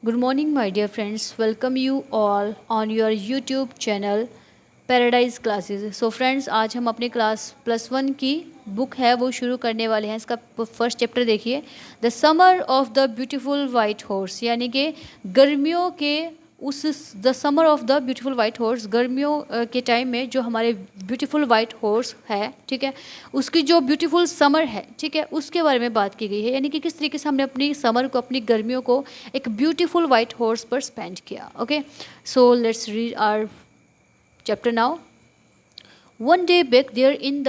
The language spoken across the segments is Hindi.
Good morning, my dear friends. Welcome you all on your YouTube channel Paradise Classes. So friends, आज हम अपने क्लास +1 की बुक है वो शुरू करने वाले हैं। इसका फर्स्ट चैप्टर देखिए, the summer of the beautiful white horse, यानी कि गर्मियों के उस the summer of the beautiful white horse, गर्मियों के टाइम में जो हमारे ब्यूटीफुल वाइट हॉर्स है, ठीक है, उसकी जो ब्यूटीफुल समर है, ठीक है, उसके बारे में बात की गई है। यानी कि किस तरीके से हमने अपनी समर को, अपनी गर्मियों को एक ब्यूटीफुल वाइट हॉर्स पर स्पेंड किया। Okay, so let's read our chapter now. One day back there in the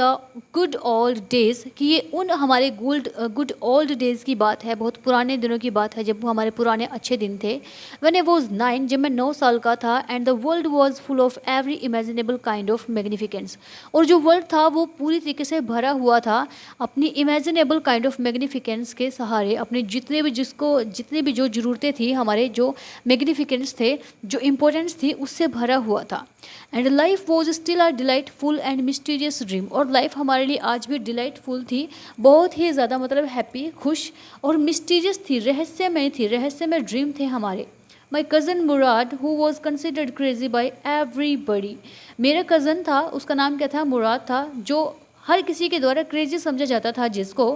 good old days, कि ये उन हमारे गुड ओल्ड डेज़ की बात है, बहुत पुराने दिनों की बात है, जब वो हमारे पुराने अच्छे दिन थे। व्हेन आई वाज 9, जब मैं 9 साल का था, and the world was full of every imaginable kind of magnificence, और जो वर्ल्ड था वो पूरी तरीके से भरा हुआ था अपनी इमेजिनेबल काइंड ऑफ मैग्निफिकेंस के सहारे, अपने जितने भी जो ज़रूरतें थी, हमारे जो मैग्निफिकेंस थे, जो इम्पोर्टेंस थी, उससे भरा हुआ था। And life was still a delightful and mysterious dream, और लाइफ हमारे लिए आज भी डिलाइटफुल थी, बहुत ही ज़्यादा मतलब हैप्पी, खुश और मिस्टीरियस थी, रहस्यमय थी, रहस्यमय ड्रीम थे हमारे। माई cousin Murad, who was considered crazy by everybody, मेरा कज़न था, उसका नाम क्या था, मुराद था, जो हर किसी के द्वारा क्रेजी समझा जाता था, जिसको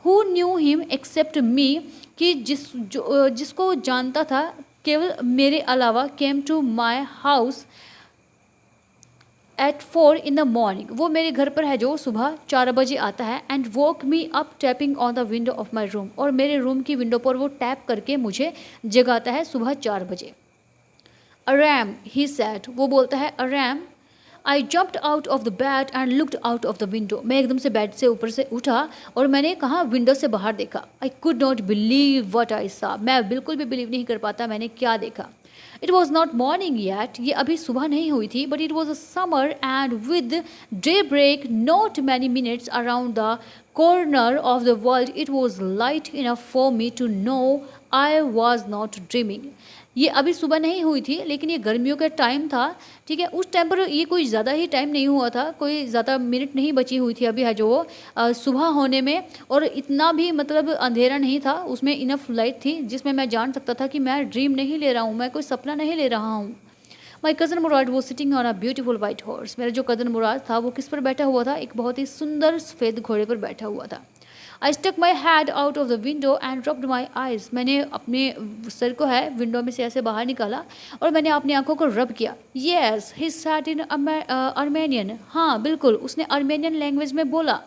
who knew him except me, कि जिसको जानता था केवल मेरे अलावा, came to my house at 4 in the morning, वो मेरे घर पर है जो सुबह 4 बजे आता है, and walk me up tapping on the window of my room, और मेरे रूम की विंडो पर वो टैप करके मुझे जगाता है सुबह 4 बजे। अरैम ही सैड, वो बोलता है Aram. I jumped out of the bed and looked out of the window, मैं एकदम से बेड से ऊपर से उठा और मैंने कहा विंडो से बाहर देखा। आई could not believe what I सा, मैं बिल्कुल भी बिलीव नहीं कर पाता मैंने क्या देखा। It was not morning yet, ये अभी सुबह नहीं हुई थी, but it was a summer, and with daybreak not many minutes around the corner of the world, it was light enough for me to know I was not dreaming. ये अभी सुबह नहीं हुई थी, लेकिन ये गर्मियों का टाइम था, ठीक है, उस टाइम पर ये कोई ज़्यादा ही टाइम नहीं हुआ था, कोई ज़्यादा मिनट नहीं बची हुई थी अभी है जो सुबह होने में, और इतना भी मतलब अंधेरा नहीं था, उसमें इनफ लाइट थी जिसमें मैं जान सकता था कि मैं ड्रीम नहीं ले रहा हूँ, मैं कोई सपना नहीं ले रहा हूँ। माई कज़न मुराद वो sitting on a beautiful white horse, मेरा जो कज़न मुराद था वो किस पर बैठा हुआ था, एक बहुत ही सुंदर सफ़ेद घोड़े पर बैठा हुआ था। I stuck my head out of the window and rubbed my eyes, मैंने अपने सर को है विंडो में से ऐसे बाहर निकाला और मैंने अपनी आंखों को रब किया। Yes he sat in Armenian, हाँ बिल्कुल, उसने अर्मेनियन लैंग्वेज में बोला।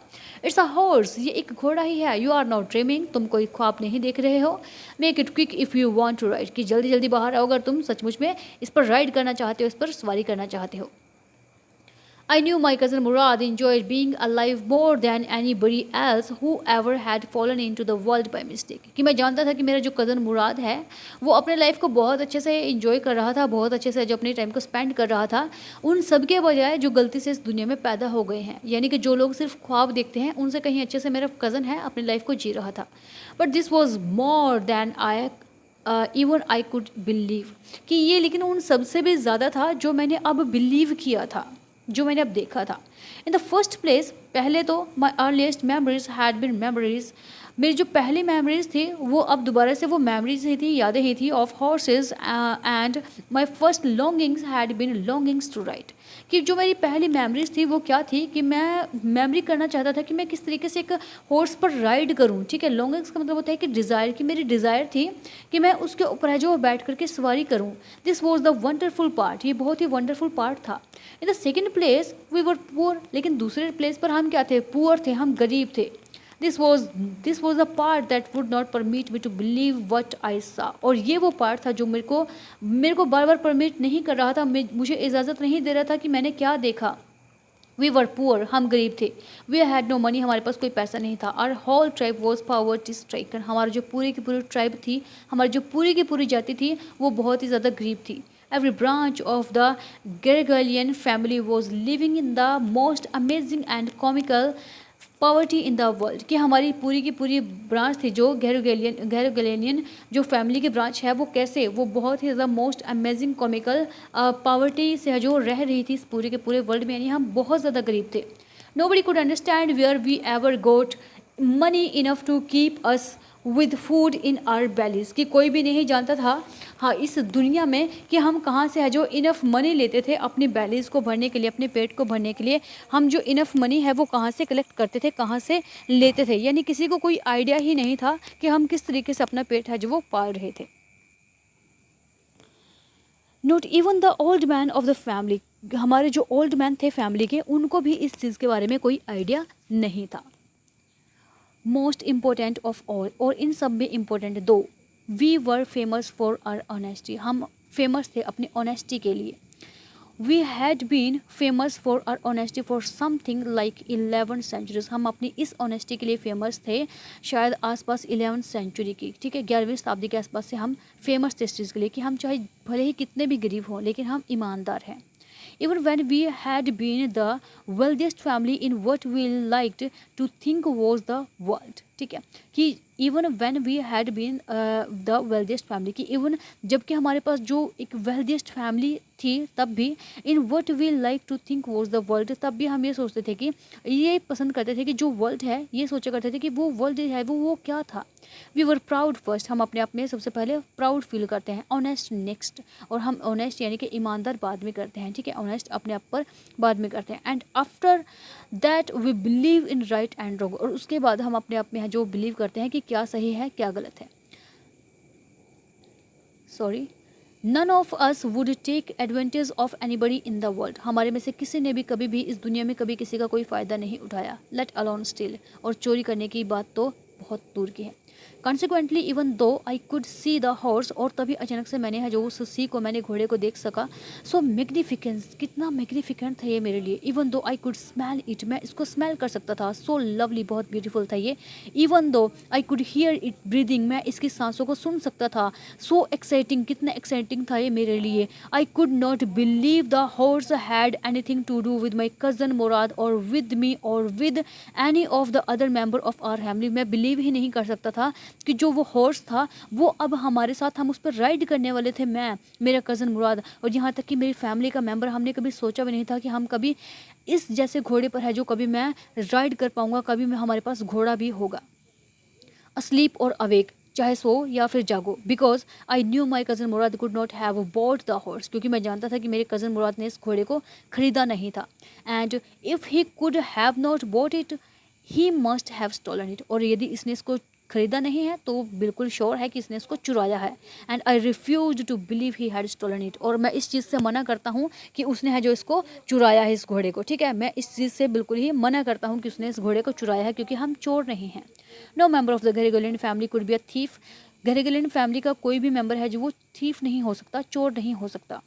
इट्स अ हॉर्स, ये एक घोड़ा ही है। यू आर नॉट ड्रीमिंग, तुम कोई ख्वाब नहीं देख रहे हो। Make it quick if you want to ride, कि जल्दी जल्दी बाहर आओ अगर तुम सचमुच में इस पर राइड करना चाहते हो, इस पर सवारी करना चाहते हो। I knew my cousin Murad enjoyed being alive more than anybody else who ever had fallen into the world by mistake, कि मैं जानता था कि मेरा जो कज़न मुराद है वो अपने लाइफ को बहुत अच्छे से इंजॉय कर रहा था, बहुत अच्छे से जो अपने टाइम को स्पेंड कर रहा था, उन सब के बजाय जो गलती से इस दुनिया में पैदा हो गए हैं, यानी कि जो लोग सिर्फ ख्वाब देखते हैं, उनसे कहीं अच्छे से मेरा कज़न है अपनी लाइफ को जी रहा था। But this was more than I even I could believe, कि ये लेकिन उन सबसे भी ज़्यादा था जो मैंने अब बिलीव किया था, जो मैंने अब देखा था। इन द फर्स्ट प्लेस, पहले तो my earliest memories had been memories, मेरी जो पहली मेमोरीज थी वो अब दोबारा से वो मेमोरीज ही थी, यादें ही थी of horses, and my first longings had been longings to ride, कि जो मेरी पहली मेमोरीज थी वो क्या थी, कि मैं मेमोरी करना चाहता था कि मैं किस तरीके से एक हॉर्स पर राइड करूं, ठीक है। लॉन्गिंग्स का मतलब होता है कि डिज़ायर, कि मेरी डिज़ायर थी कि मैं उसके ऊपर है जो बैठ करके सवारी करूं। This was the wonderful part, ये बहुत ही वंडरफुल पार्ट था। In the second place we were poor, लेकिन दूसरे प्लेस पर हम क्या थे, पुअर थे, हम गरीब थे। This was the part that would not permit me to believe what I saw, और ये वो पार्ट था जो मेरे को बार बार परमिट नहीं कर रहा था, मुझे इजाज़त नहीं दे रहा था कि मैंने क्या देखा। वी वर पुअर, हम गरीब थे। वी हैड नो मनी, हमारे पास कोई पैसा नहीं था। Our whole tribe was poverty stricken, हमारी जो पूरी की पूरी ट्राइब थी, हमारी जो पूरी की पूरी जाति थी, वो बहुत ही ज़्यादा गरीब थी। Every branch of the Garoghlanian family was living in the most amazing and comical poverty in the world, कि हमारी पूरी की पूरी ब्रांच थी जो गैरोगेलेनियन जो फैमिली की ब्रांच है, वो कैसे, वो बहुत ही ज़्यादा मोस्ट अमेजिंग कॉमिकल पॉवर्टी से जो रह रही थी इस पूरे के पूरे वर्ल्ड में, यानी हम बहुत ज़्यादा गरीब थे। Nobody could understand where we ever got money enough to keep us with food in our bellies, कि कोई भी नहीं जानता था हाँ इस दुनिया में कि हम कहाँ से है जो इनफ मनी लेते थे अपनी बैलीज को भरने के लिए, अपने पेट को भरने के लिए। हम जो इनफ मनी है वो कहाँ से कलेक्ट करते थे, कहाँ से लेते थे, यानी किसी को कोई आइडिया ही नहीं था कि हम किस तरीके से अपना पेट है जो वो पाल रहे थे। Not even the old man of the family, हमारे जो ओल्ड मैन थे फैमिली के, उनको भी इस चीज़ के बारे में कोई आइडिया नहीं था। मोस्ट इम्पोर्टेंट ऑफ ऑल, और इन सब में इम्पोर्टेंट दो, we were famous for our honesty, हम फेमस थे अपनी ऑनेस्टी के लिए। We had been famous for our honesty for something like 11 centuries, हम अपनी इस ऑनेस्टी के लिए फेमस थे शायद आसपास 11 सेंचुरी की, ठीक है, 11वीं शताब्दी के आसपास से हम फेमस थे इस चीज़ के लिए कि हम चाहे भले ही कितने भी गरीब हों लेकिन हम ईमानदार हैं। Even when we had been the wealthiest family in what we liked to think was the world, ठीक है, कि even when we had been the wealthiest family, कि इवन जबकि हमारे पास जो एक वेल्थिएस्ट फैमिली थी तब भी in what we like to think was the world, तब भी हम ये सोचते थे कि ये पसंद करते थे कि जो वर्ल्ड है, ये सोचा करते थे कि वो वर्ल्ड है वो क्या था। वी वर प्राउड फर्स्ट, हम अपने आप में सबसे पहले प्राउड फील करते हैं, ऑनेस्ट नेक्स्ट, और हम ऑनेस्ट यानी कि ईमानदार बाद में करते हैं, ठीक है, ऑनेस्ट अपने आप पर बाद में करते हैं। And after that we believe in right and wrong, और उसके बाद हम अपने आप में जो बिलीव करते हैं कि क्या सही है क्या गलत है। Sorry, none of us would take advantage of anybody in the world, हमारे में से किसी ने भी कभी भी इस दुनिया में कभी किसी का कोई फ़ायदा नहीं उठाया, लेट अलोन स्टील, और चोरी करने की बात तो बहुत दूर की है। Consequently even though I could see the horse, और तभी अचानक से मैंने जो उस सी को, मैंने घोड़े को देख सका। सो मैग्निफिकेंस, कितना मैग्निफिकेंट था ये मेरे लिए। Even though I could smell it, मैं इसको स्मेल कर सकता था। सो लवली, बहुत ब्यूटीफुल था ये। Even though I could hear it breathing, मैं इसकी सांसों को सुन सकता था। सो एक्साइटिंग, कितना एक्साइटिंग था ये मेरे लिए। I could not believe the horse had anything to do with my cousin Mourad or with me or with any of the other member of our family, मैं बिलीव ही नहीं कर सकता था कि जो वो हॉर्स था वो अब हमारे साथ, हम उस पर राइड करने वाले थे, मैं, मेरा कज़न मुराद और यहाँ तक कि मेरी फैमिली का मेंबर। हमने कभी सोचा भी नहीं था कि हम कभी इस जैसे घोड़े पर है जो कभी मैं राइड कर पाऊँगा, कभी मैं हमारे पास घोड़ा भी होगा। अस्लीप और अवेक, चाहे सो या फिर जागो, because I knew my cousin Murad could not have bought the horse, क्योंकि मैं जानता था कि मेरे कज़न मुराद ने इस घोड़े को ख़रीदा नहीं था। And if he could have not bought it he must have stolen it, और यदि इसने इसको ख़रीदा नहीं है तो बिल्कुल श्योर है कि इसने इसको चुराया है। And I refuse to believe he had stolen it, और मैं इस चीज़ से मना करता हूँ कि उसने है जो इसको चुराया है, इस घोड़े को, ठीक है, मैं इस चीज़ से बिल्कुल ही मना करता हूँ कि उसने इस घोड़े को चुराया है, क्योंकि हम चोर नहीं हैं। No member of the Garoghlanian family could be a thief, Garoghlanian family का कोई भी मेंबर है जो वो थीफ नहीं हो सकता, चोर नहीं हो सकता।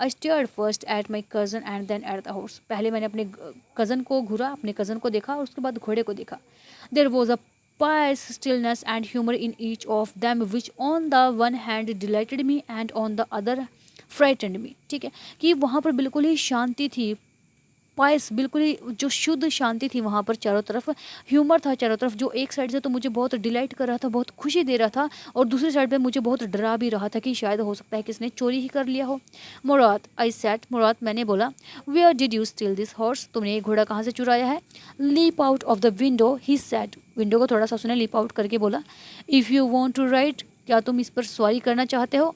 I stared first at my cousin and then at the horse, पहले मैंने अपने कज़न को घूरा, अपने कज़न को देखा और उसके बाद घोड़े को देखा। There was a pious stillness and humor in each of them which on the one hand delighted me and on the other frightened me, ठीक है, कि वहाँ पर बिल्कुल ही शांति थी, पायस, बिल्कुल ही जो शुद्ध शांति थी वहाँ पर, चारों तरफ ह्यूमर था, चारों तरफ, जो एक साइड से तो मुझे बहुत डिलाइट कर रहा था, बहुत खुशी दे रहा था, और दूसरी साइड पे मुझे बहुत डरा भी रहा था कि शायद हो सकता है कि इसने चोरी ही कर लिया हो। मुराद, आई सेट, मुराद, मैंने बोला, where did you steal this horse, तुमने ये घोड़ा कहाँ से चुराया है। Leap out of the window, he said, window को थोड़ा सा उसने लीप आउट करके बोला। If you want to ride, क्या तुम इस पर सवारी करना चाहते हो।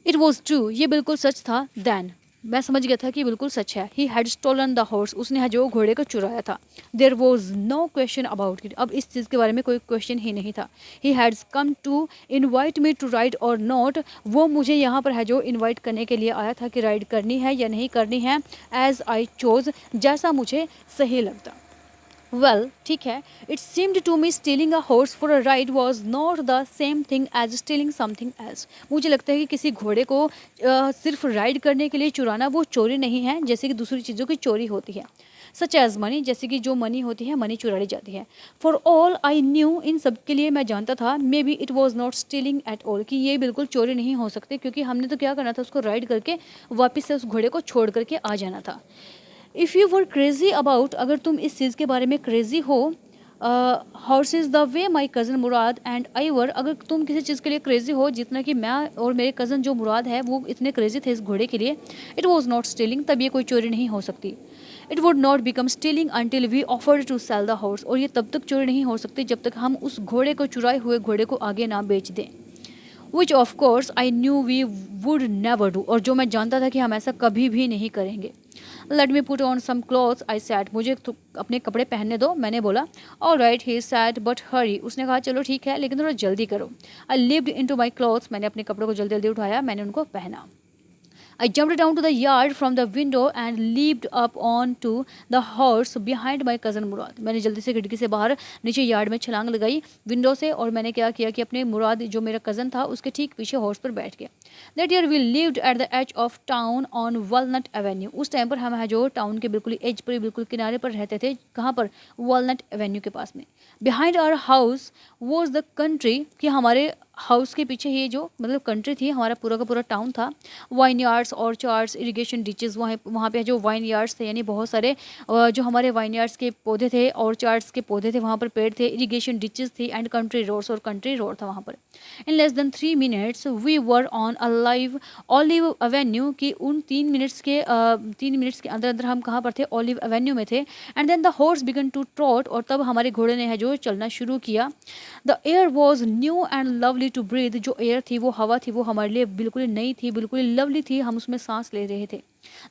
इट वॉज ट्रू, ये बिल्कुल सच था। दैन, मैं समझ गया था कि बिल्कुल सच है। He had stolen the horse, उसने है जो घोड़े को चुराया था। There was no question about it, अब इस चीज़ के बारे में कोई क्वेश्चन ही नहीं था। He had come to invite me to ride or not, वो मुझे यहाँ पर है जो इन्वाइट करने के लिए आया था कि राइड करनी है या नहीं करनी है। एज आई चोज, जैसा मुझे सही लगता। वेल, ठीक है, it seemed to me stealing a horse for a ride was not the same thing as stealing something else, मुझे लगता है कि किसी घोड़े को सिर्फ राइड करने के लिए चुराना वो चोरी नहीं है, जैसे कि दूसरी चीज़ों की चोरी होती है। सच एज मनी, जैसे कि जो मनी होती है, मनी चुरा ली जाती है। फॉर ऑल आई न्यू, इन सब के लिए मैं जानता था, may be it was not stealing at all, कि ये बिल्कुल चोरी नहीं हो सकते, क्योंकि हमने तो क्या करना था, उसको राइड करके वापस से उस घोड़े को छोड़ करके आ जाना था। If you were crazy about, अगर तुम इस चीज़ के बारे में क्रेजी हो, horses the way my cousin Mourad and I were, अगर तुम किसी चीज़ के लिए क्रेजी हो जितना कि मैं और मेरे कज़न जो मुराद है वो इतने क्रेजी थे इस घोड़े के लिए, इट वॉज नॉट स्टीलिंग, तब ये कोई चोरी नहीं हो सकती। It would not become stealing until we offer to sell the horse, और ये तब तक चोरी नहीं हो सकती जब तक हम उस घोड़े को, चुराए हुए घोड़े को आगे ना बेच दें। Which of course I knew we would never do, और जो मैं जानता था कि हम ऐसा कभी भी नहीं करेंगे। Let me put on some clothes I said, मुझे अपने कपड़े पहनने दो, मैंने बोला। All right he said but hurry, उसने कहा चलो ठीक है लेकिन थोड़ा जल्दी करो। I lived into my clothes, मैंने अपने कपड़ों को जल्दी जल्दी उठाया, मैंने उनको पहना। I jumped down to the yard from the window and leaped up onto the horse behind my cousin Murad. मैंने जल्दी से खिड़की से बाहर नीचे यार्ड में छलांग लगाई विंडो से, और मैंने क्या किया कि अपने मुराद जो मेरा कज़न था उसके ठीक पीछे हॉर्स पर बैठ गया। That year we lived at the edge of town on Walnut Avenue. उस टाइम पर हम है जो टाउन के बिल्कुल एज पर, बिल्कुल किनारे पर रहते थे। कहाँ पर? वॉलनट एवेन्यू के पास में। Behind our house was the country, कि हमारे हाउस के पीछे ये जो मतलब कंट्री थी, हमारा पूरा का पूरा टाउन था। वाइन यार्ड्स, ऑर्चार्ड्स, इरिगेशन डिचेस, वहाँ पे जो वाइन यार्ड्स थे, यानी बहुत सारे जो हमारे वाइन यार्ड्स के पौधे थे, ऑर्चार्ड्स के पौधे थे, वहाँ पर पेड़ थे, इरिगेशन डिचेस थी, एंड कंट्री रोड्स, और कंट्री रोड था वहाँ पर। In less than 3 minutes we were on a live olive avenue, कि उन 3 मिनट्स के अंदर अंदर हम कहाँ पर थे? ऑलिव एवेन्यू में थे। And then the horse began to trot, और तब हमारे घोड़े ने है जो चलना शुरू किया। The air was new and lovely to breathe, जो एयर थी, वो हवा थी, वो हमारे लिए बिल्कुल नई थी, बिल्कुल लवली थी, हम उसमें सांस ले रहे थे।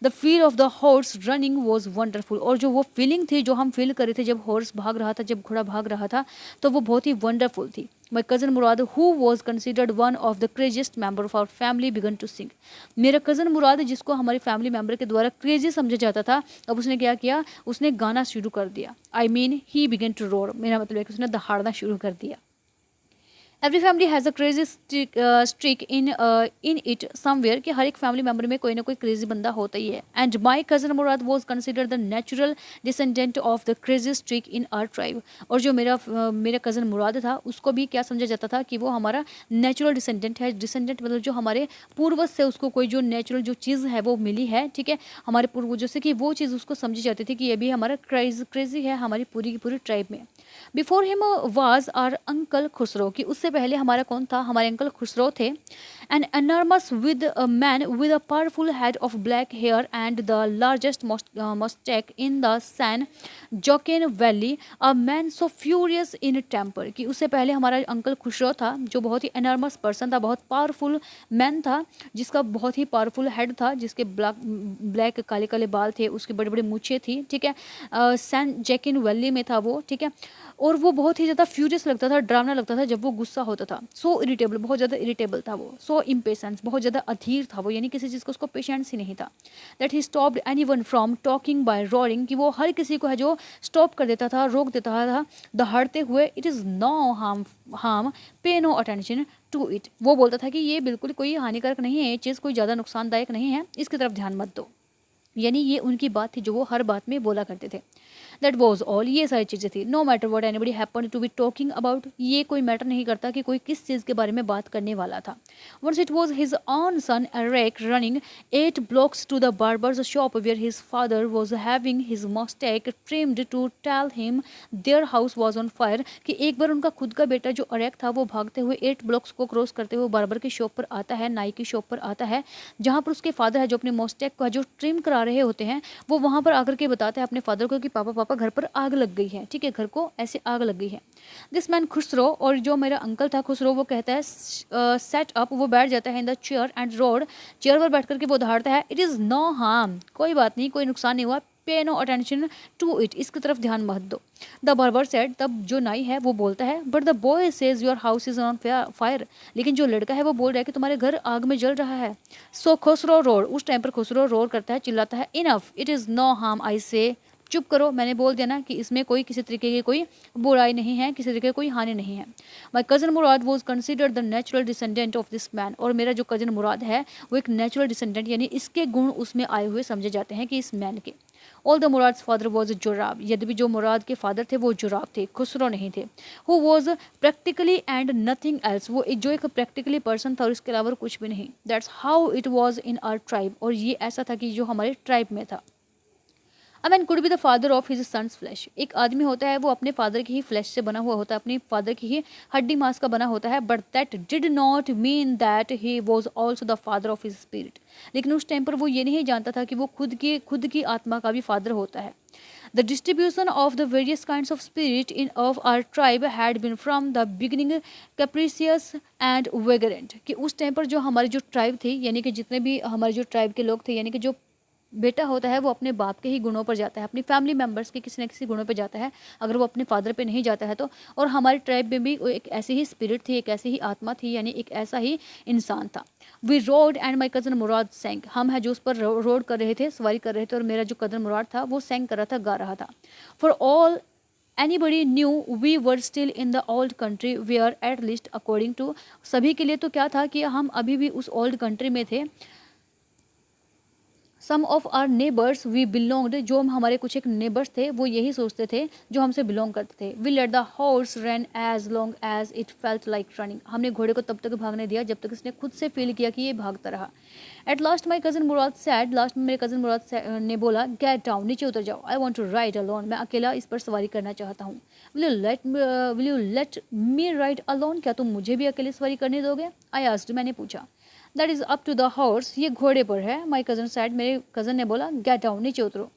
The feel of the horse running was wonderful, और जो वो फीलिंग थी जो हम फील कर रहे थे जब हॉर्स भाग रहा था, जब घोड़ा भाग रहा था, तो वो बहुत ही वंडरफुल थी। My cousin Murad, who was considered one of the craziest member of our family, began to sing. मेरा कज़न मुराद, जिसको हमारी फैमिली मेंबर के द्वारा क्रेजी समझा जाता था, अब उसने क्या किया? उसने गाना शुरू कर दिया। I mean he began to roar, मेरा मतलब है कि उसने दहाड़ना शुरू कर दिया। Every family has a crazy streak in it somewhere, कि हर एक फैमिली मेम्बर में कोई ना कोई क्रेजी बंदा होता ही है। And my cousin Murad was consider the natural descendant of the crazy streak in are tribe, और जो मेरा कज़न मुराद था उसको भी क्या समझा जाता था कि वो हमारा नेचुरल डिसेंडेंट है। डिसेंडेंट मतलब जो हमारे पूर्वज से उसको कोई जो नेचुरल जो चीज़ है वो मिली है, ठीक है, हमारे पूर्वजों से, कि वो चीज़ उसको समझी जाती थी कि ये भी हमारा क्रेजी है हमारी पूरी की पूरी ट्राइब में। Before him was our uncle Khusro, कि उससे पहले हमारा कौन था? हमारे अंकल खुसरो थे। An enormous with a man with a powerful head of black hair and the largest moustache in the San Joaquin valley, a man so furious in temper, कि उससे पहले हमारा अंकल खुसरो था, जो बहुत ही एनॉर्मस पर्सन था, बहुत पावरफुल मैन था, जिसका बहुत ही पावरफुल हेड था, जिसके ब्लैक काले काले बाल थे, उसके बड़े बड़े मूछे थी, ठीक है, सैन जैकिन वैली में था वो, ठीक है, और वो बहुत ही ज़्यादा फ्यूरियस लगता था, डरावना लगता था जब वो गुस्सा होता था। सो इरिटेबल, बहुत ज़्यादा इरिटेबल था वो। सो इम्पेशेंस, बहुत ज़्यादा अधीर था वो, यानी किसी चीज़ को उसको पेशेंस ही नहीं था। That he stopped anyone from talking by roaring, कि वो हर किसी को है जो स्टॉप कर देता था, रोक देता था दहाड़ते हुए। इट इज़ नो हार्म पे नो अटेंशन टू इट, वो बोलता था कि ये बिल्कुल कोई हानिकारक नहीं है, ये चीज़ कोई ज़्यादा नुकसानदायक नहीं है, इसकी तरफ ध्यान मत दो। यानी ये उनकी बात थी जो वो हर बात में बोला करते थे। दैट वॉज ऑल, ये सारी चीज़ें थी। No matter what anybody happen to be talking about, ये कोई मैटर नहीं करता कि कोई किस चीज़ के बारे में बात करने वाला था। Once it was his own son Arak running 8 blocks to the barber's shop where his father was having his moustache trimmed to tell him their house was on fire, कि एक बार उनका खुद का बेटा जो अरेक था वो भागते हुए 8 blocks को क्रॉस करते हुए बार्बर की शॉप पर आता है, नाई की शॉप पर आता है, जहाँ पर उसके फादर है जो अपने मस्टैक का जो ट्रिम करा रहे होते हैं, वो वहाँ पर आकर के बताते हैं अपने फादर को कि पापा पापा घर पर आग लग गई है, ठीक है, घर को ऐसे आग लग गई है। दिस मैन खुसरो, और जो मेरा अंकल था खुसरो, वो कहता है सेट अप, वो बैठ जाता है in the chair and road, chair पर बैठ करके वो दहाड़ता है। इट इज़ नो हार्म, कोई बात नहीं, कोई नुकसान नहीं हुआ। पे नो अटेंशन टू इट, इसकी तरफ ध्यान मत दो। द बार्बर सेड, तब जो नाई है वो बोलता है, but the boy says your house is on fire, लेकिन जो लड़का है वो बोल रहा है कि तुम्हारे घर आग में जल रहा है। सो खुसरो रोड, उस टाइम पर खुसरो रोड करता है, चिल्लाता है, enough, it is no harm I say, चुप करो, मैंने बोल दिया ना कि इसमें कोई किसी तरीके की कोई बुराई नहीं है, किसी तरीके की कोई हानि नहीं है। My cousin Murad was considered the natural descendant of this man, और मेरा जो कज़न मुराद है वो एक नेचुरल डिसेंडेंट, यानी इसके गुण उसमें आए हुए समझे जाते हैं कि इस मैन के। All the Murad's father was जोराब, यद्यपि जो मुराद के फादर थे वो जोराब थे, खुसरो नहीं थे। Who was practically and nothing else, वो जो एक प्रैक्टिकली पर्सन था और इसके अलावा कुछ भी नहीं। That's how it was in our tribe, और ये ऐसा था कि जो हमारे ट्राइब में था। A man could be the father of his sons flesh. एक आदमी होता है वो अपने फादर की ही फ्लैश से बना हुआ होता है, अपने फादर की ही हड्डी मांस का बना होता है, but that did not mean that he was also the father of his spirit. लेकिन उस टाइम पर वो ये नहीं जानता था कि वो खुद की आत्मा का भी फादर होता है। The distribution of the various kinds of spirit in of our tribe had been from the beginning capricious and vagrant। कि उस टाइम पर जो हमारी जो ट्राइब थी, यानी कि जितने भी हमारे जो ट्राइब के लोग थे, यानी कि जो बेटा होता है वो अपने बाप के ही गुणों पर जाता है, अपनी फैमिली मेम्बर्स के किसी न किसी गुणों पर जाता है, अगर वो अपने फादर पे नहीं जाता है तो। और हमारे ट्राइब में भी वो एक ऐसी ही स्पिरिट थी, एक ऐसी ही आत्मा थी, यानी एक ऐसा ही इंसान था। We rode and my cousin Mourad sang. हम है जो उस पर रोड कर रहे थे, सवारी कर रहे थे, और मेरा जो कज़न मुराद था वो सेंग कर रहा था, गा रहा था। For all anybody knew we were still in the old country where at least according to, सभी के लिए तो क्या था कि हम अभी भी उस ओल्ड कंट्री में थे। Some of our neighbours we belonged, जो हमारे कुछ एक नेबर्स थे वो यही सोचते थे, जो हमसे बिलोंग करते थे। We let the horse run as long as it felt like running. हमने घोड़े को तब तक भागने दिया जब तक इसने खुद से फील किया कि ये भागता रहा। At last my cousin Murad sad, last में मेरे कज़न मुराद ने बोला, गेट डाउन, नीचे उतर जाओ, I want to ride alone, मैं अकेला इस पर सवारी करना चाहता हूँ। Will you let me ride alone, क्या तुम मुझे भी अकेले सवारी करने दोगे? आई आस्क्ड, मैंने पूछा। That is up to the horse, ये घोड़े पर है। माई कज़न सैड, मेरे कज़न ने बोला, गेट डाउन, नीचे उतरो।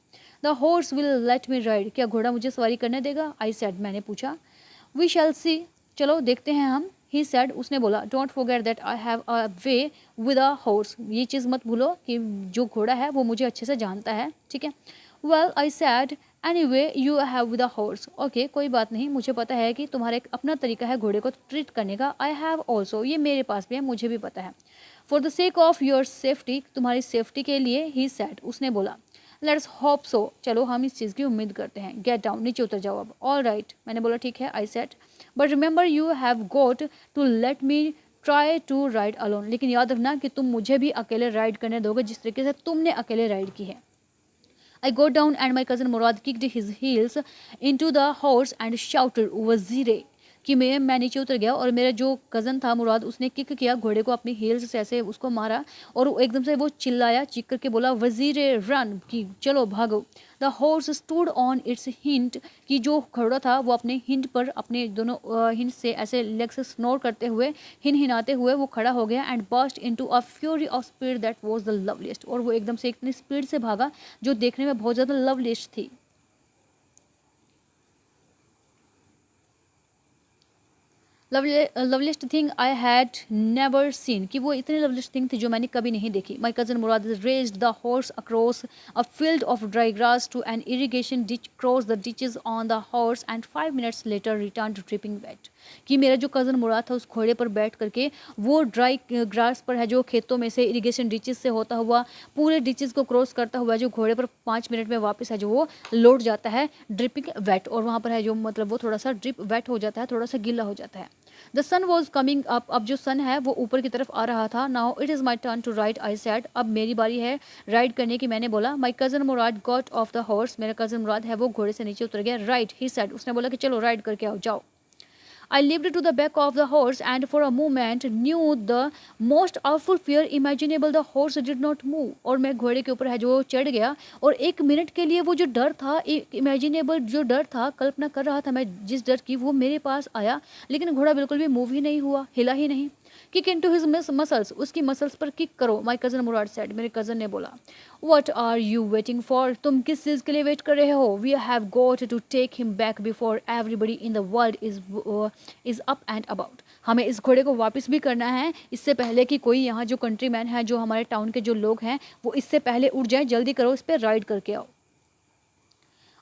The horse will let me ride, क्या घोड़ा मुझे सवारी करने देगा? आई सैड, मैंने पूछा। वी शैल सी, चलो देखते हैं हम। ही सैड, उसने बोला, don't forget that I have a way with a horse, ये चीज़ मत भूलो कि जो घोड़ा है वो मुझे अच्छे से जानता है, ठीक है। Well I sad, any way you have with a horse, okay कोई बात नहीं, मुझे पता है कि तुम्हारा एक अपना तरीका है घोड़े को ट्रीट करने का। आई हैव ऑल्सो, ये मेरे पास भी है, मुझे भी पता है। For the sake of your safety, तुम्हारी सेफ्टी के लिए, ही सैड, उसने बोला। लेट्स होप सो, चलो हम इस चीज़ की उम्मीद करते हैं। गेट डाउन, नीचे उतर जाओ अब। ऑल राइट, मैंने बोला ठीक है। I said, but remember you have got to let me try to ride alone, लेकिन याद रखना कि तुम मुझे भी अकेले राइड करने दोगे जिस तरीके से तुमने अकेले राइड की है। I got down and my cousin Murad kicked his heels into the horse and shouted वज़ीरे, कि मैं नीचे उतर गया और मेरा जो कज़न था मुराद उसने किक किया घोड़े को अपनी हील्स से, ऐसे उसको मारा और एकदम से वो चिल्लाया, चीख करके बोला वज़ीरे रन, कि चलो भागो। The horse stood on it's hint, कि जो घोड़ा था वो अपने हिंट पर, अपने दोनों हिंट से ऐसे लेग से स्नोर करते हुए, हिनहिनाते हुए वो खड़ा हो गया। And burst into a fury of speed that was the loveliest, और वो एकदम से इतनी स्पीड से भागा जो देखने में बहुत ज़्यादा लवलीस्ट थी। Loveliest thing I had never seen, कि वो इतनी लवलीस्ट थिंग थी जो मैंने कभी नहीं देखी। My cousin Murad raced the horse across a field of dry grass to an irrigation ditch, cross the ditches on the horse and 5 minutes later return to dripping wet, कि मेरा जो कज़न मुराद था उस घोड़े पर बैठ करके वो ड्राई ग्रास पर है जो खेतों में से इरीगेशन डिचेज से होता हुआ पूरे डिचेज को क्रॉस करता हुआ जो घोड़े पर 5 मिनट में वापस है जो वो लौट जाता है ड्रिपिंग वेट, और वहाँ पर है जो मतलब वो थोड़ा सा ड्रिप वेट हो जाता है, थोड़ा सा गीला हो जाता है। The sun was coming up, अब जो सन है वो ऊपर की तरफ आ रहा था। Now it is my turn to ride, I said, अब मेरी बारी है राइड करने की, मैंने बोला। My cousin Murad got off the horse, मेरा कज़न मुराद है वो घोड़े से नीचे उतर गया। राइट, ही सेड, उसने बोला कि चलो राइड करके आओ, जाओ। I leaped to the back of the horse and for a moment knew the most awful fear imaginable. The horse did not move, और मैं घोड़े के ऊपर है जो चढ़ गया और एक मिनट के लिए वो जो डर था, एक इमेजिनेबल जो डर था, कल्पना कर रहा था मैं जिस डर की, वो मेरे पास आया, लेकिन घोड़ा बिल्कुल भी मूव ही नहीं हुआ, हिला ही नहीं। किक इनटू हिज मसल्स, उसकी मसल्स पर किक करो। माई कज़न मुराद सेड, मेरे कज़न ने बोला। What are you waiting for, तुम किस चीज़ के लिए वेट कर रहे हो? We have got to take him back before everybody in the world is up and about, हमें इस घोड़े को वापस भी करना है इससे पहले कि कोई यहाँ जो कंट्री मैन है, जो हमारे टाउन के जो लोग हैं, वो इससे पहले उठ जाए, जल्दी करो, इस पर राइड करके आओ।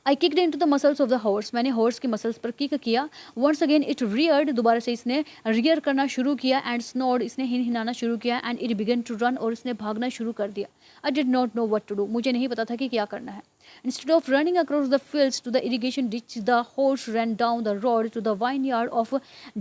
I kicked into the muscles of the horse, मैंने हॉर्स की मसल्स पर किक किया। वंस अगेन इट रियर्ड, दोबारा से इसने रियर करना शुरू किया। एंड स्नोर्ड, इसने हिनहिनाना शुरू किया। And it began to run, और इसने भागना शुरू कर दिया। I did not know what to do, मुझे नहीं पता था कि क्या करना है। Instead of running across the fields to the irrigation ditch, the horse ran down the road to the vineyard of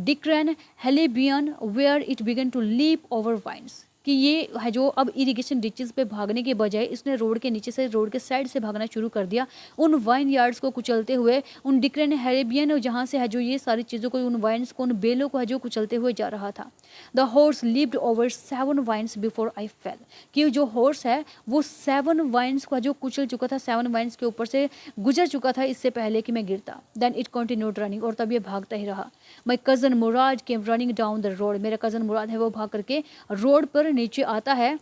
Dickran Halibian, where it began to leap over vines. कि ये है जो अब इरिगेशन डिचेस पे भागने के बजाय इसने रोड के नीचे से, रोड के साइड से भागना शुरू कर दिया, उन वाइन यार्ड्स को कुचलते हुए, उन डिक्रेन हैरेबियन जहाँ से है जो ये सारी चीज़ों को, उन वाइन्स को, उन बेलों को है जो कुचलते हुए जा रहा था। The horse lived over 7 vines before I fell, कि जो हॉर्स है वो 7 वाइन्स को जो कुचल चुका था, 7 वाइन्स के ऊपर से गुजर चुका था इससे पहले कि मैं गिरता। देन इट कंटिन्यूड रनिंग, और तब ये भागता ही रहा। माई cousin Murad came running down the road, मेरा कज़न मुराद है वो भाग करके रोड पर नीचे आता है।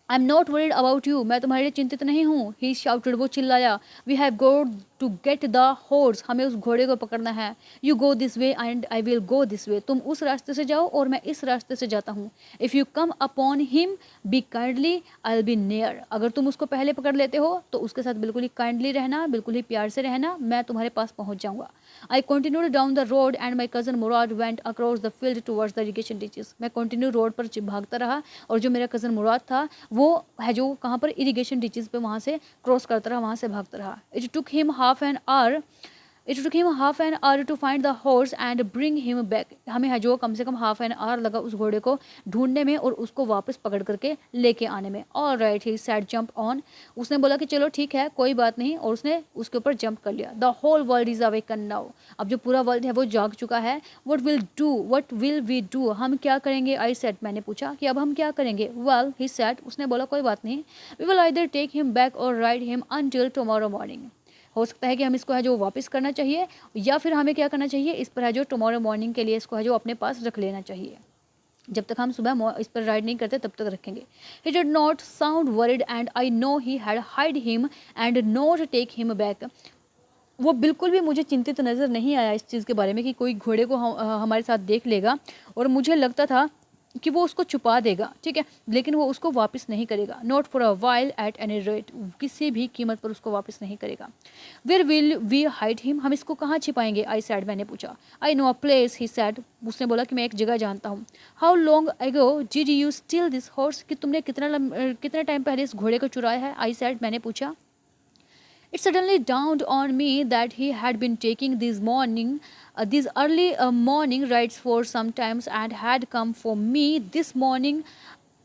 I am not worried about you, मैं तुम्हारे लिए चिंतित नहीं हूँ। ही शाउटेड, वो चिल्लाया। We have got to get the horse, हमें उस घोड़े को पकड़ना है। You go this way and I will go this way, तुम उस रास्ते से जाओ और मैं इस रास्ते से जाता हूँ। If you come upon him B kindly I will be near, अगर तुम उसको पहले पकड़ लेते हो तो उसके साथ बिल्कुल ही काइंडली रहना, बिल्कुल ही प्यार से रहना, मैं तुम्हारे पास पहुँच जाऊँगा। I continued down the road and my cousin Murad went across the field towards the irrigation ditches, मैं कंटिन्यू रोड पर भागता रहा और जो मेरा कज़न मुराद था वो है जो कहाँ पर, इरिगेशन डिचेस पे, वहाँ से क्रॉस करता रहा, वहाँ से भागता रहा। It took him half an hour to find the horse and bring him back, हमें है जो कम से कम हाफ एन आवर लगा उस घोड़े को ढूंढने में और उसको वापस पकड़ करके लेके आने में। All right, he said jump on, उसने बोला कि चलो ठीक है कोई बात नहीं, और उसने उसके ऊपर जंप कर लिया। The whole world is awaken now, अब जो पूरा वर्ल्ड है वो जाग चुका है। वट विल वी डू, हम क्या करेंगे? आई सेड, मैंने पूछा कि अब हम क्या करेंगे? वेल, ही सेड, उसने बोला कोई बात नहीं, we will either take him back or ride him until tomorrow morning, हो सकता है कि हम इसको है जो वापस करना चाहिए, या फिर हमें क्या करना चाहिए, इस पर है जो टुमारो मॉर्निंग के लिए इसको है जो अपने पास रख लेना चाहिए, जब तक हम सुबह इस पर राइड नहीं करते तब तक रखेंगे। He did not sound worried and I know he had hide him and not take him back, वो बिल्कुल भी मुझे चिंतित नज़र नहीं आया इस चीज़ के बारे में कि कोई घोड़े को हमारे साथ देख लेगा, और मुझे लगता था कि वो उसको छुपा देगा, ठीक है, लेकिन वो उसको वापस नहीं करेगा। Not for a while at any rate, किसी भी कीमत पर उसको वापस नहीं करेगा। Where will we hide him, हम इसको कहाँ छिपाएंगे? आई सैड, मैंने पूछा। I know a place, he said, उसने बोला कि मैं एक जगह जानता हूँ। How long ago did you steal this horse, कि तुमने कितना टाइम पहले इस घोड़े को चुराया है? आई सैड, मैंने पूछा। It suddenly dawned on me that he had been taking these early morning rides for some times and had come for me this morning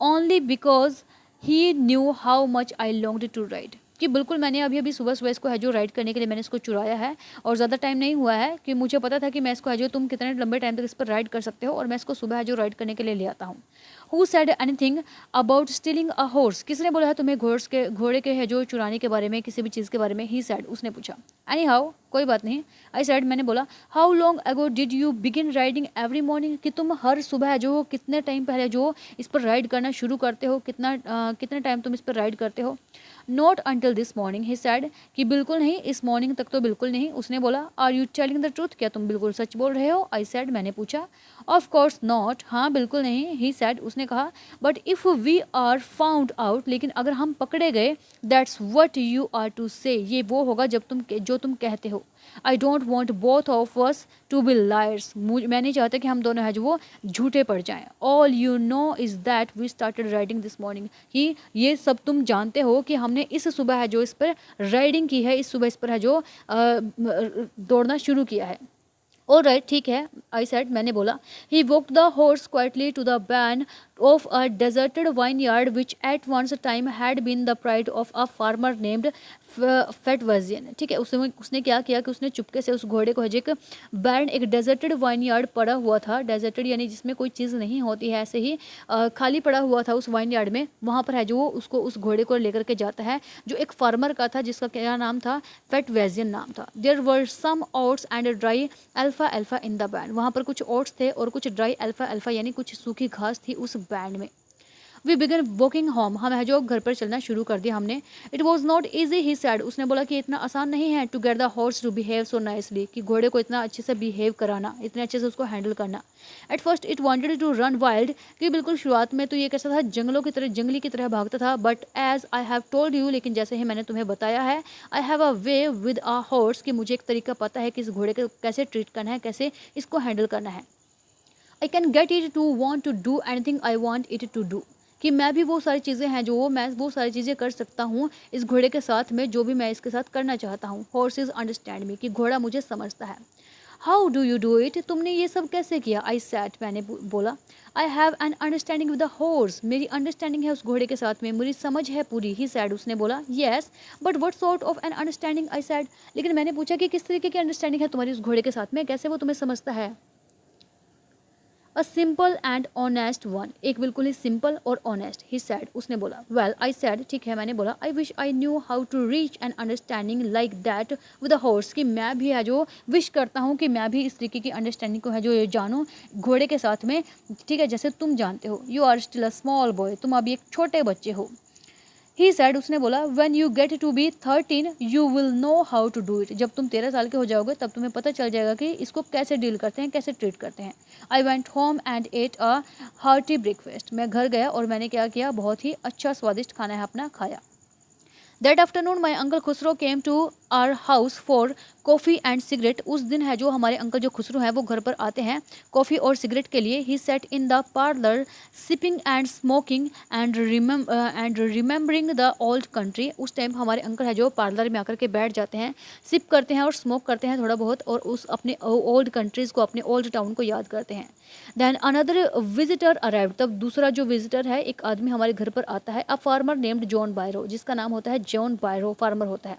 only because he knew how much I longed to ride. कि बिल्कुल मैंने अभी अभी सुबह सुबह इसको है जो राइड करने के लिए मैंने इसको चुराया है, और ज़्यादा टाइम नहीं हुआ है, कि मुझे पता था कि मैं इसको है जो तुम कितने लंबे टाइम तक इस पर राइड कर सकते हो, और मैं इसको सुबह है जो राइड करने के लिए ले आता हूँ। Who said anything about stealing a horse, किसने बोला है तुम्हें घोड़े के है जो चुराने के बारे में, किसी भी चीज़ के बारे में? ही सेड, उसने पूछा। एनी हाउ, कोई बात नहीं। आई सेड, मैंने बोला। How long ago did you begin riding every morning, कि तुम हर सुबह जो कितने टाइम पहले जो इस पर राइड करना शुरू करते हो, कितने टाइम तुम इस पर राइड करते हो? Not until this morning, he said, कि बिल्कुल नहीं, इस मॉर्निंग तक तो बिल्कुल नहीं, उसने बोला। Are you telling the truth, क्या तुम बिल्कुल सच बोल रहे हो? आई सेड, मैंने पूछा। ऑफ कोर्स नॉट, हाँ बिल्कुल नहीं, ही सेड, उसने कहा। But if we are found out, लेकिन अगर हम पकड़े गए, that's what you are to say, ये वो होगा जो तुम कहते हो। I don't want both of us to be liars, मैं नहीं चाहता कि हम दोनों है जो वो झूठे पड़ जाएं। All you know is that we started riding this morning, कि ये सब तुम जानते हो कि हमने इस सुबह है जो इस पर राइडिंग की है, इस सुबह इस पर है जो दौड़ना शुरू किया है। ऑल राइट, ठीक है, आई सेड, मैंने बोला। He walked the horse quietly to the barn of a deserted vineyard which at once time had been the pride of a farmer named Fetvajian, ठीक है। उसने क्या किया कि उसने चुपके से उस घोड़े को एक बैन, एक डेजर्टेड वाइन यार्ड पड़ा हुआ था, डेजर्टेड यानी जिसमें कोई चीज़ नहीं होती है, ऐसे ही खाली पड़ा हुआ था उस वाइन यार्ड में, वहाँ पर है जो वो उसको उस घोड़े को लेकर के जाता है, जो एक फार्मर का था, जिसका क्या नाम था? फेटवर्जियन नाम था। There were some oats and dry अल्फा अल्फा इन द बैंड, वहाँ पर कुछ ओट्स थे और कुछ ड्राई अल्फा अल्फा यानी कुछ सूखी घास थी उस बैंड में। वी बिगन वॉकिंग होम, हम है जो घर पर चलना शुरू कर दिया हमने। It was not easy, he said, उसने बोला कि इतना आसान नहीं है to get the horse to behave so nicely, कि घोड़े को इतना अच्छे से बिहेव कराना, इतने अच्छे से उसको हैंडल करना। At first it wanted to run wild, कि बिल्कुल शुरुआत में तो ये कैसा था, जंगली की तरह भागता था। But as I have told you, लेकिन जैसे ही मैंने तुम्हें बताया है, I have a way with a horse, कि मुझे एक तरीका पता है कि इस घोड़े को कैसे ट्रीट करना है, कैसे इसको हैंडल करना है। I can get it to want to do anything I want it to do, कि मैं भी वो सारी चीज़ें हैं जो मैं वो सारी चीज़ें कर सकता हूँ इस घोड़े के साथ में, जो भी मैं इसके साथ करना चाहता हूँ। हॉर्सेस अंडरस्टैंड मी, कि घोड़ा मुझे समझता है। How do you do it, तुमने ये सब कैसे किया? आई सैड, मैंने बोला। I have an understanding with the horse, मेरी अंडरस्टैंडिंग है उस घोड़े के साथ में, मेरी समझ है पूरी। ही सैड, उसने बोला। Yes but what sort of an understanding, I sad, लेकिन मैंने पूछा कि किस तरीके की अंडरस्टैंडिंग है तुम्हारी उस घोड़े के साथ में, कैसे वो तुम्हें समझता है? A simple and honest one, एक बिल्कुल ही सिंपल और ऑनेस्ट। ही सैड, उसने बोला। वेल आई सैड, ठीक है, मैंने बोला। I wish I knew how to reach an understanding like that with a horse, कि मैं भी है जो विश करता हूँ कि मैं भी इस तरीके की अंडरस्टैंडिंग को है जो ये जानूँ घोड़े के साथ में, ठीक है, जैसे तुम जानते हो। You are still a small boy, तुम अभी एक छोटे बच्चे हो। ही सैड, उसने बोला। When you get to be 13 you will know how to do it, जब तुम 13 साल के हो जाओगे तब तुम्हें पता चल जाएगा कि इसको कैसे डील करते हैं, कैसे ट्रीट करते हैं। I went home and at a hearty breakfast, मैं घर गया और मैंने क्या किया, बहुत ही अच्छा स्वादिष्ट खाना है अपना खाया। That afternoon my uncle Khosrove came to our house for coffee and cigarette, उस दिन है जो हमारे अंकल जो खुसरो हैं वो घर पर आते हैं कॉफ़ी और सिगरेट के लिए। He sat in the parlour sipping and smoking and remembering the old country, उस टाइम हमारे अंकल है जो पार्लर में आकर के बैठ जाते हैं, सिप करते हैं और स्मोक करते हैं थोड़ा बहुत, और उस अपने ओल्ड कंट्रीज़ को, अपने ओल्ड टाउन को याद करते हैं। देन अनदर विजिटर अराइव, तब दूसरा जो विजिटर है, एक आदमी हमारे घर पर आता है। अ फार्मर नेम्ड जॉन बायरो, जिसका नाम होता है जॉन बायरो, फार्मर होता है।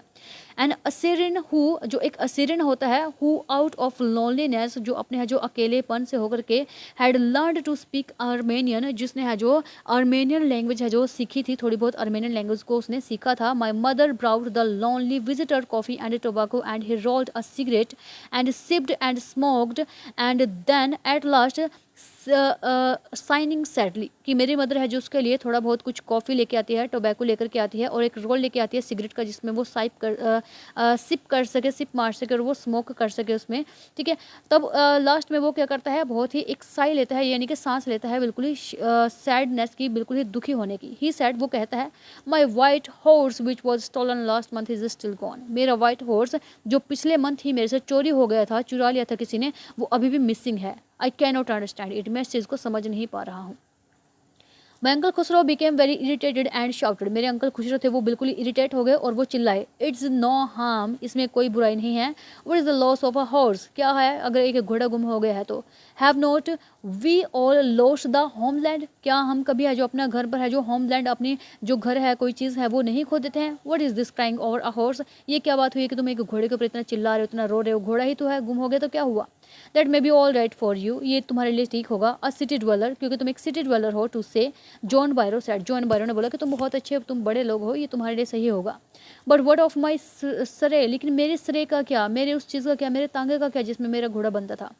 एन असीरियन हु, जो एक असीरियन होता है, हु आउट ऑफ लोनलीनेस, जो अपने है जो अकेलेपन से होकर के, had learned to speak Armenian, जिसने है जो आर्मेनियन लैंग्वेज है जो सीखी थी, थोड़ी बहुत आर्मेनियन लैंग्वेज को उसने सीखा था। My mother brewed the lonely visitor coffee and tobacco and he rolled a cigarette and sipped and smoked and then at last sighing sadly, कि मेरी मदर है जो उसके लिए थोड़ा बहुत कुछ कॉफ़ी लेके आती है, टोबैको लेकर के आती है, और एक रोल लेके आती है सिगरेट का, जिसमें वो सिप कर सके, सिप मार सके और वो स्मोक कर सके उसमें, ठीक है। तब लास्ट में वो क्या करता है, बहुत ही एक साई लेता है, यानी कि सांस लेता है बिल्कुल ही सैडनेस की, बिल्कुल ही दुखी होने की। ही सैड, वो कहता है, my white horse which was stolen last month is still gone, मेरा वाइट हॉर्स जो पिछले मंथ ही मेरे से चोरी हो गया था, चुरा लिया था किसी ने, वो अभी भी मिसिंग है। I can not understand it, मैं इस चीज़ को समझ नहीं पा रहा हूँ। माई uncle Khusro became very irritated and shouted, मेरे अंकल खुसरो थे वो बिल्कुल ही इरिटेट हो गए और वो चिल्लाए। इट्स नो हार्म, इसमें कोई बुराई नहीं है। What is the loss of a horse, क्या है अगर एक घोड़ा गुम हो गया है तो। Have not we all lost the homeland, क्या हम कभी है जो अपना घर पर है जो होमलैंड, अपनी जो घर है कोई चीज़ है वो नहीं खो देते हैं। What is this crying over a horse, ये क्या बात हुई कि तुम एक घोड़े के ऊपर इतना चिल्ला रहे हो, इतना रो रहे हो, घोड़ा ही तो है, गुम हो गया तो क्या हुआ। That may be all right for you, ये तुम्हारे लिए ठीक होगा। अ सिटी ड्वेलर, क्योंकि तुम एक सिटी ड्वेलर हो, टू से जॉन बायरो सेड, जॉन बायरो ने बोला कि तुम बहुत अच्छे, तुम बड़े लोग हो, ये तुम्हारे लिए सही होगा। बट व्हाट ऑफ माई सरे, लेकिन मेरे सरे का क्या, मेरे उस चीज़ का क्या, मेरे तांगे का क्या जिसमें मेरा घोड़ा बनता था।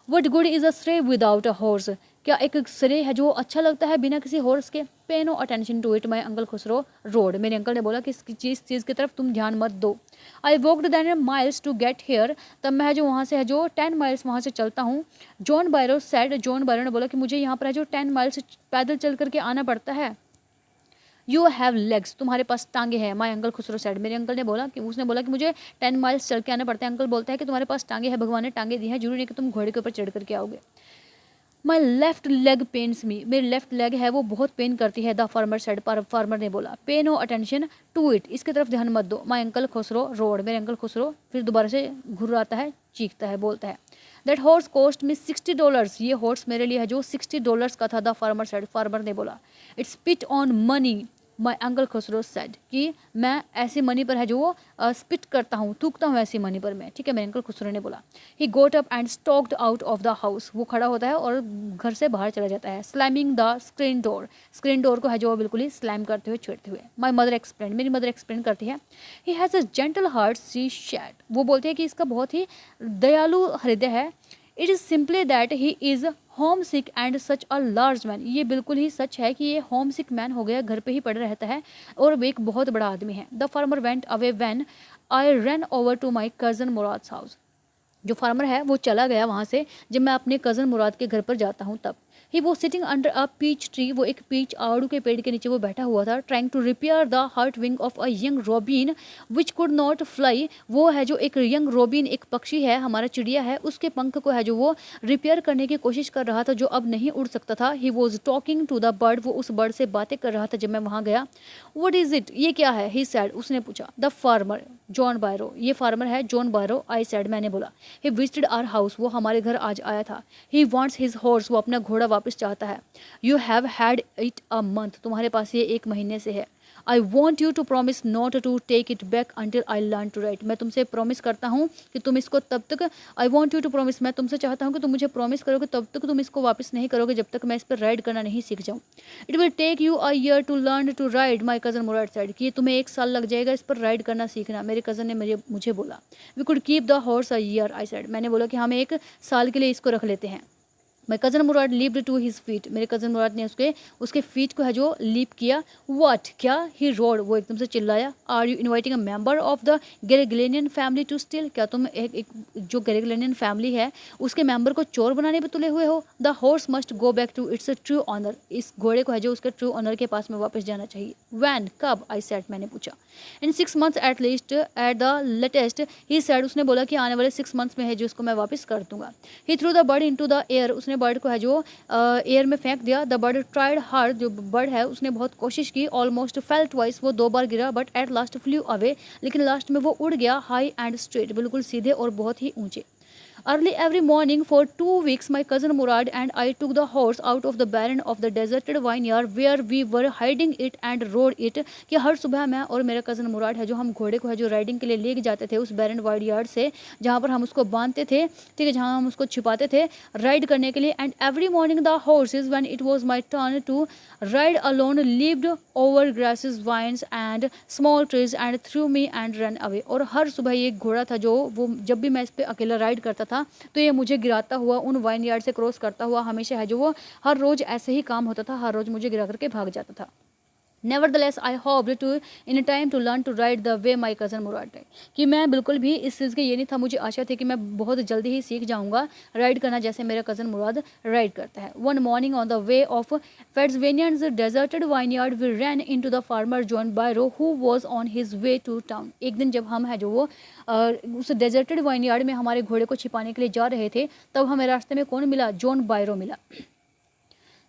What good is a surrey without a horse, क्या एक सरे है जो अच्छा लगता है बिना किसी हॉर्स के। Pay no attention to it my uncle Khosrove roared, मेरे अंकल ने बोला कि इस चीज़ की तरफ तुम ध्यान मत दो। I walked ten miles to get here, तब मैं जो वहाँ से है जो 10 माइल्स वहाँ से चलता हूँ। जॉन बायरो सेड, जॉन बायरो ने बोला कि मुझे यहाँ पर है जो 10 माइल्स पैदल चल करके आना पड़ता है। यू हैव लेग्स, तुम्हारे पास टांगे हैं। माई अंकल खुसरो सेड, मेरे अंकल ने बोला कि, उसने बोला कि मुझे 10 माइल्स चल के आना पड़ता है। अंकल बोलता है कि तुम्हारे पास टांगे हैं, भगवान ने टांगे दी हैं, जरूरी नहीं कि तुम घोड़े के ऊपर चढ़ करके आओगे। माई लेफ्ट लेग पेन्स मी, मेरी लेफ्ट लेग है वो बहुत पेन करती है। द फार्मर सेड, फार्मर ने बोला। पे नो अटेंशन टू इट, इसकी तरफ ध्यान मत दो। माई अंकल खुसरो रोड, मेरे अंकल खुसरो फिर दोबारा से घुर्राता है, चीखता है, बोलता है। दैट हॉर्स कॉस्ट मी $60, ये हॉर्स मेरे लिए है जो $60 का था। द फार्मर सेड, फार्मर ने बोला। It's spit on money, my uncle Khusro said, कि मैं ऐसी मनी पर है जो वो स्पिट करता हूँ, थूकता हूँ ऐसी मनी पर मैं, ठीक है, मेरे अंकल खुसरो ने बोला। He got up and stalked out of the house, वो खड़ा होता है और घर से बाहर चला जाता है। Slamming the screen door, screen door को है जो वो बिल्कुल ही स्लैम करते हुए, छेड़ते हुए। माई मदर एक्सप्लेन, मेरी मदर एक्सप्लेन करती है। He has a gentle heart, she said, वो बोलते हैं कि इसका बहुत ही दयालु हृदय है। It is simply that he is home sick and such a large man, ये बिल्कुल ही सच है कि ये होम सिक मैन हो गया, घर पे ही पड़ा रहता है और वो एक बहुत बड़ा आदमी है। The farmer went away when I ran over to my cousin Mourad's house, जो फार्मर है वो चला गया वहाँ से जब मैं अपने कज़न मुराद के घर पर जाता हूँ तब। He was sitting under a peach tree, वो एक पीच आड़ू के पेड़ के नीचे वो बैठा हुआ था। Trying to repair the hurt wing of a young robin which could not fly, वो है जो एक यंग रोबिन, एक पक्षी है, हमारा चिड़िया है, उसके पंख को है जो वो रिपेयर करने की कोशिश कर रहा था, जो अब नहीं उड़ सकता था। He was talking to the bird, वो उस बर्ड से बातें कर रहा था जब मैं वहाँ गया। वट इज़ इट, ये क्या है। ही सैड, उसने पूछा। द फार्मर, जॉन बायरो, ये फार्मर है जॉन बायरो। आई सेड, मैंने बोला। ही विजिटेड आवर हाउस, वो हमारे घर आज आया था। ही वांट्स हिज हॉर्स, वो अपना घोड़ा वापस चाहता है। You have had it a month, तुम्हारे पास ये 1 महीने से है। I want you to promise not to take it back until I learn to ride, मैं तुमसे प्रॉमिस करता हूँ कि तुम इसको तब तक, I want you to promise, मैं तुमसे चाहता हूँ कि तुम मुझे प्रॉमिस करोगे तब तक तुम इसको वापस नहीं करोगे जब तक मैं इस पर राइड करना नहीं सीख जाऊँ। It will take you a year to learn to ride, my cousin Murad said, कि तुम्हें 1 साल लग जाएगा इस पर राइड करना सीखना, मेरे कज़न ने मुझे बोला। We could keep the horse a year, I said, मैंने बोला कि हम 1 साल के लिए इसको रख लेते हैं। My cousin Mourad leaped to his feet, मेरे कज़न मुराद ने उसके फीट को है जो लीप किया। व्हाट, क्या? ही रोड, वो एकदम से चिल्लाया। Are you inviting a member of the Garoghlanian family to steal, क्या तुम एक जो गेरेगलेनियन फैमिली है उसके मेंबर को चोर बनाने पर तुले हुए हो? The horse must go back to its true owner, इस घोड़े को है जो उसके ट्रू ऑनर के पास में वापस जाना चाहिए। वैन, कब? आई सेड, मैंने पूछा। इन 6 months at least, at the latest, he said, उसने बोला कि आने वाले 6 months में है जो इसको मैं वापस कर दूंगा। He threw the bird into the air, उसने बर्ड को है जो एयर में फेंक दिया। द बर्ड ट्राइड हार्ड, जो बर्ड है उसने बहुत कोशिश की। ऑलमोस्ट फेल ट्वाइस, वो 2 बार गिरा। But at last flew away, लेकिन लास्ट में वो उड़ गया। हाई एंड स्ट्रेट, बिल्कुल सीधे और बहुत ही ऊंचे। Early every morning for 2 weeks, my cousin Murad and I took the horse out of the barren of the deserted vineyard where we were hiding it and rode it, कि हर सुबह मैं और मेरा कज़न मुराद है जो हम घोड़े को है जो राइडिंग के लिए ले जाते थे उस बैरन वाइनयार्ड से, जहाँ पर हम उसको बांधते थे, ठीक है, जहाँ हम उसको छिपाते थे राइड करने के लिए। And every morning the horses when it was my turn to ride alone leaped over grasses, vines and small trees and threw me and run away, और हर सुबह ये घोड़ा था जो वो जब भी मैं इस पर अकेला राइड करता था तो ये मुझे गिराता हुआ उन वाइन यार्ड से क्रॉस करता हुआ हमेशा है जो वो हर रोज़ ऐसे ही काम होता था, हर रोज़ मुझे गिरा करके भाग जाता था। Nevertheless, I hoped to in time to learn to ride the way my cousin Murad did, कि मैं बिल्कुल भी इस चीज़ की ये नहीं था, मुझे आशा थी कि मैं बहुत जल्दी ही सीख जाऊंगा राइड करना जैसे मेरा कज़न मुराद राइड करता है। One morning on the way of Pennsylvania's deserted vineyard, we ran into the farmer John Byro who was on his way to town। एक दिन जब हम है जो वो उस डेजर्टेड वाइनयार्ड में हमारे घोड़े को छिपाने के लिए जा रहे थे, तब हमें रास्ते में कौन मिला? जॉन बायरो मिला।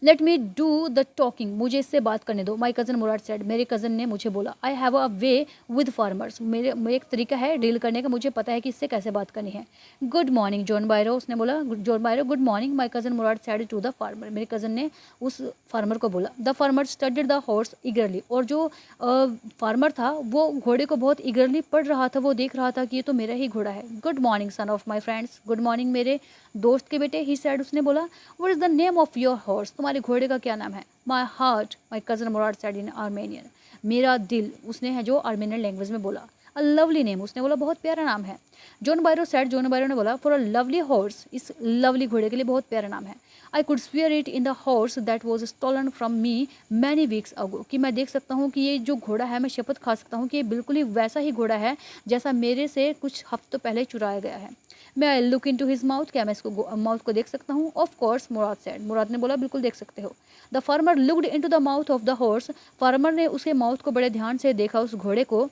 Let me do the talking, मुझे इससे बात करने दो। माई कज़न मुराद सेड, मेरे कज़न ने मुझे बोला। आई have a way with farmers, मेरे एक तरीका है डील करने का, मुझे पता है कि इससे कैसे बात करनी है। गुड मॉर्निंग जॉन बायरो, उसने बोला। John Byro, good morning. My cousin Murad said to the farmer, मेरे कज़न ने उस फार्मर को बोला। The farmer studied the horse eagerly, और जो फार्मर था वो घोड़े को बहुत ईगरली पढ़ रहा था, वो देख रहा था कि ये तो मेरा ही घोड़ा है। Good morning son of my friends, good morning मेरे दोस्त के बेटे। ही सेड, उसने बोला। What is the name of your horse, तुम्हारे घोड़े का क्या नाम है? My heart, my cousin Murad said in Armenian, मेरा दिल, उसने है जो आर्मेनियन लैंग्वेज में बोला। अ लवली नेम, उसने बोला बहुत प्यारा नाम है। जॉन बायरो सेड, जॉन बायरो ने बोला, फॉर अ लवली हॉर्स, इस लवली घोड़े के लिए बहुत प्यारा नाम है। I could swear it in the horse that was stolen from me many weeks ago, कि मैं देख सकता हूँ कि ये जो घोड़ा है, मैं शपथ खा सकता हूँ कि ये बिल्कुल ही वैसा ही घोड़ा है जैसा मेरे से कुछ हफ्तों पहले चुराया गया है। May I look into his mouth, क्या मैं इसको माउथ को देख सकता हूँ? Of course Mourad said, Mourad ने बोला बिल्कुल देख सकते हो। The farmer looked into the mouth of the horse, farmer ने उसके माउथ को बड़े ध्यान से देखा, उस घोड़े को।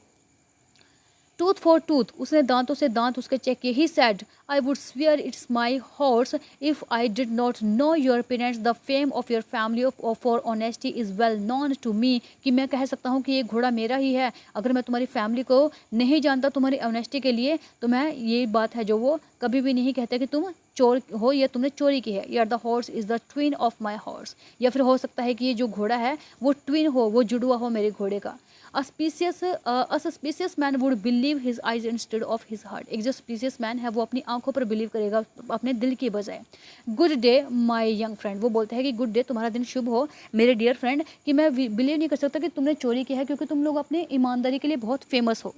टूथ फॉर टूथ, उसने दांतों से दांत उसके चेक किए। He said, I would swear it's my horse if I did not know your parents, the fame of your family for honesty is well known to me, कि मैं कह सकता हूँ कि ये घोड़ा मेरा ही है। अगर मैं तुम्हारी फैमिली को नहीं जानता तुम्हारी ऑनेस्टी के लिए, तो मैं ये बात है जो वो कभी भी नहीं कहता कि तुम चोर हो या तुमने चोरी की है। यार the horse is the twin of my horse, या फिर हो सकता है कि ये जो घोड़ा है वो ट्विन हो, वो जुड़वा हो मेरे घोड़े का। A suspicious man would believe his eyes instead of his heart, एक जो suspicious man है वो अपनी आंखों पर बिलीव करेगा अपने दिल की बजाय। Good day my young friend, वो बोलता है कि गुड डे, तुम्हारा दिन शुभ हो मेरे डियर फ्रेंड, कि मैं बिलीव नहीं कर सकता कि तुमने चोरी की है, क्योंकि तुम लोग अपनी ईमानदारी के लिए बहुत फेमस हो।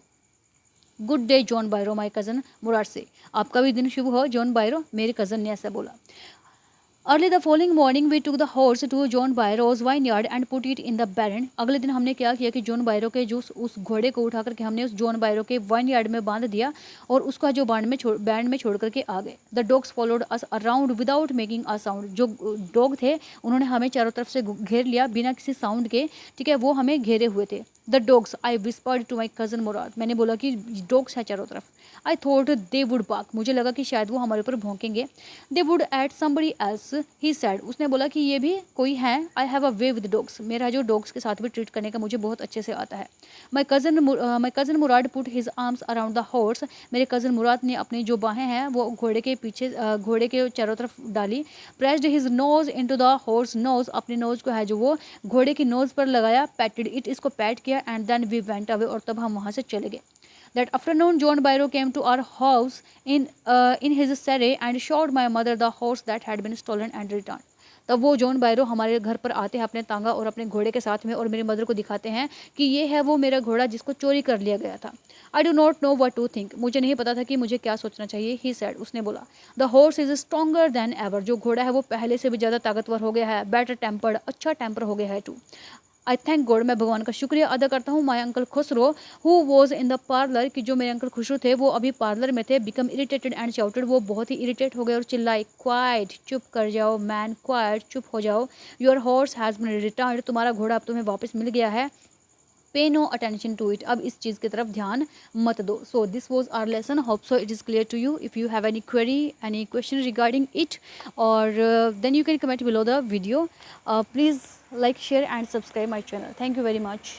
Good day John Byro, my cousin Mourad से, आपका भी दिन शुभ हो जॉन बायरो, मेरे कज़न ने ऐसा बोला। Early the following morning we took the horse to John Byro's vineyard and put it in the barn, अगले दिन हमने क्या किया कि जॉन बायरो के जो उस घोड़े को उठा करके हमने उस जॉन बायरो के वाइनयार्ड में बांध दिया और उसका जो बैंड में छोड़ करके आ गए। The dogs followed us around without making a sound, जो डॉग थे उन्होंने हमें चारों तरफ से घेर लिया बिना किसी साउंड के, ठीक है, वो हमें घेरे हुए थे। The dogs, I whispered to my cousin Mourad, मैंने बोला कि डॉग्स हैं चारों तरफ। I thought they would bark, मुझे लगा कि शायद वो हमारे ऊपर भौंकेंगे। They would at somebody else, he said, उसने बोला कि ये भी कोई है। I have a way with dogs, मेरा जो डॉग्स के साथ भी ट्रीट करने का मुझे बहुत अच्छे से आता है। My cousin Murad put his arms around the horse, मेरे कज़न मुराद ने अपनी जो बाहें हैं वो घोड़े के पीछे घोड़े के चारों तरफ डाली। Pressed his nose into the horse nose, अपने नोज को है जो वो घोड़े की नोज पर लगाया। पैटेड इट, इसको पैट किया। And then we went away, और तब हम वहाँ से चले गए। That afternoon, John Byro came to our house in his surrey and showed my mother the horse that had been stolen and returned. तब वो जॉन बायरो हमारे घर पर आते हैं अपने तांगा और अपने घोड़े के साथ में, और मेरी मदर को दिखाते हैं कि ये है वो मेरा घोड़ा जिसको चोरी कर लिया गया था। I do not know what to think, मुझे नहीं पता था कि मुझे क्या सोचना चाहिए। ही सैड, उसने बोला। The horse is stronger than ever, जो घोड़ा है वो पहले से भी ज़्यादा ताकतवर हो गया है। बेटर टेम्पर्ड, अच्छा टेम्पर हो गया है टू। आई थैंक गॉड, मैं भगवान का शुक्रिया अदा करता हूँ। माई uncle Khusro who was in the parlour, कि जो मेरे अंकल खुसरो थे वो अभी पार्लर में थे। बिकम इरिटेटेड एंड शाउटेड, वो बहुत ही इरिटेट हो गए और चिल्लाए। क्वाइट, चुप कर जाओ। मैन, क्वाइट, चुप हो जाओ। Your horse has been returned, तुम्हारा घोड़ा अब तुम्हें वापस मिल गया है। पे नो अटेंशन टू इट, अब इस चीज़ की तरफ ध्यान मत दो। So this was our lesson, hope so it is clear to you. If you have any query, any question regarding it, और then you can comment below the video. Please like, share and subscribe my channel. Thank you very much.